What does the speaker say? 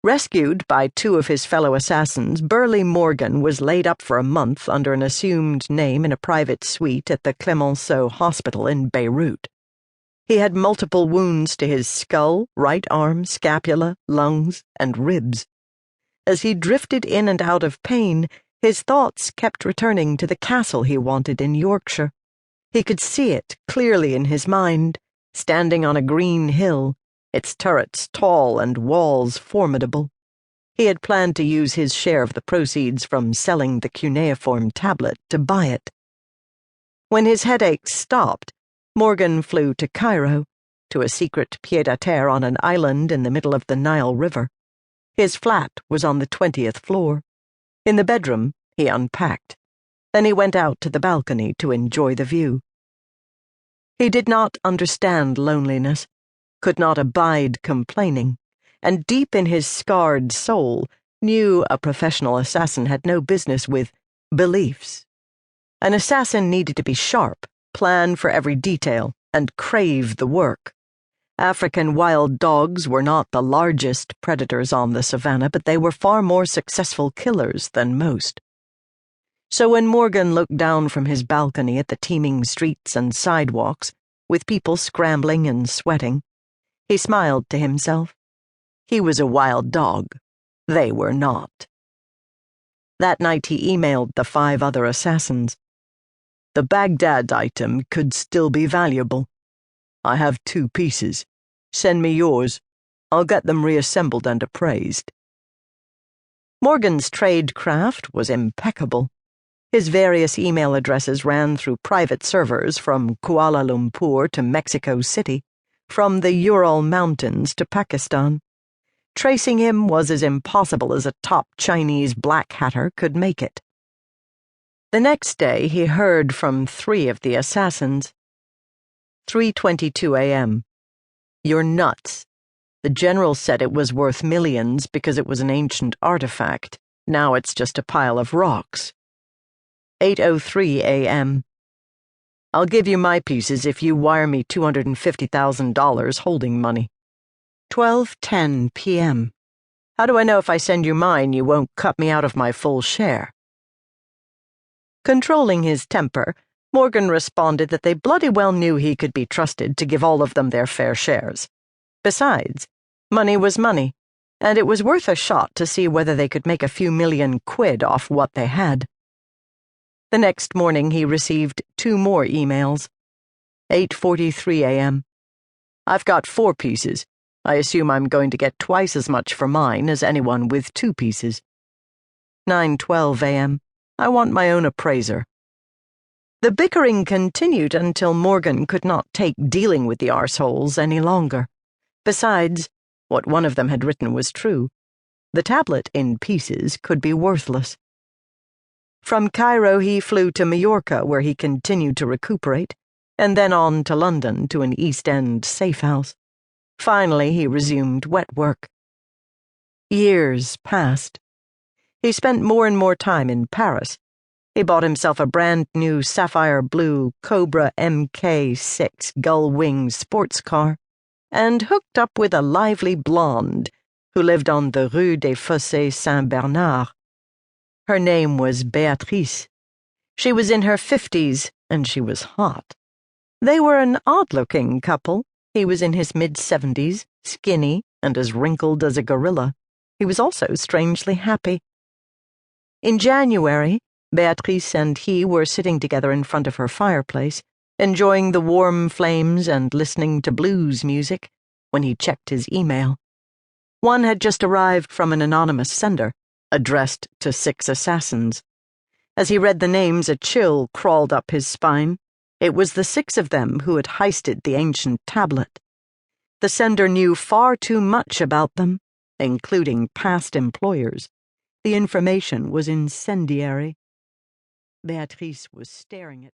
Rescued by two of his fellow assassins, Burley Morgan was laid up for a month under an assumed name in a private suite at the Clemenceau Hospital in Beirut. He had multiple wounds to his skull, right arm, scapula, lungs, and ribs. As he drifted in and out of pain, his thoughts kept returning to the castle he wanted in Yorkshire. He could see it clearly in his mind, standing on a green hill, its turrets tall and walls formidable. He had planned to use his share of the proceeds from selling the cuneiform tablet to buy it. When his headaches stopped, Morgan flew to Cairo, to a secret pied-à-terre on an island in the middle of the Nile River. His flat was on the 20th floor. In the bedroom, he unpacked. Then he went out to the balcony to enjoy the view. He did not understand loneliness, could not abide complaining, and deep in his scarred soul knew a professional assassin had no business with beliefs. An assassin needed to be sharp, plan for every detail, and crave the work. African wild dogs were not the largest predators on the savannah, but they were far more successful killers than most. So when Morgan looked down from his balcony at the teeming streets and sidewalks, with people scrambling and sweating, he smiled to himself. He was a wild dog. They were not. That night he emailed the 5 other assassins. The Baghdad item could still be valuable. I have 2 pieces. Send me yours. I'll get them reassembled and appraised. Morgan's tradecraft was impeccable. His various email addresses ran through private servers from Kuala Lumpur to Mexico City, from the Ural Mountains to Pakistan. Tracing him was as impossible as a top Chinese black hatter could make it. The next day he heard from 3 of the assassins. 3:22 a.m. You're nuts. The general said it was worth millions because it was an ancient artifact. Now it's just a pile of rocks. 8:03 a.m. I'll give you my pieces if you wire me $250,000 holding money. 12:10 p.m. How do I know if I send you mine you won't cut me out of my full share? Controlling his temper, Morgan responded that they bloody well knew he could be trusted to give all of them their fair shares. Besides, money was money, and it was worth a shot to see whether they could make a few million quid off what they had. The next morning he received 2 more emails. 8:43 a.m. I've got 4 pieces. I assume I'm going to get twice as much for mine as anyone with 2 pieces. 9:12 a.m. I want my own appraiser. The bickering continued until Morgan could not take dealing with the arseholes any longer. Besides, what one of them had written was true. The tablet in pieces could be worthless. From Cairo he flew to Majorca, where he continued to recuperate, and then on to London to an East End safe house. Finally he resumed wet work. Years passed. He spent more and more time in Paris. He bought himself a brand-new sapphire blue Cobra MK6 gull-wing sports car and hooked up with a lively blonde who lived on the Rue des Fossés Saint-Bernard. Her name was Béatrice. She was in her 50s, and she was hot. They were an odd-looking couple. He was in his mid-70s, skinny, and as wrinkled as a gorilla. He was also strangely happy. In January, Béatrice and he were sitting together in front of her fireplace, enjoying the warm flames and listening to blues music, when he checked his email. One had just arrived from an anonymous sender, addressed to 6 assassins. As he read the names, a chill crawled up his spine. It was the 6 of them who had heisted the ancient tablet. The sender knew far too much about them, including past employers. The information was incendiary. Béatrice was staring at him.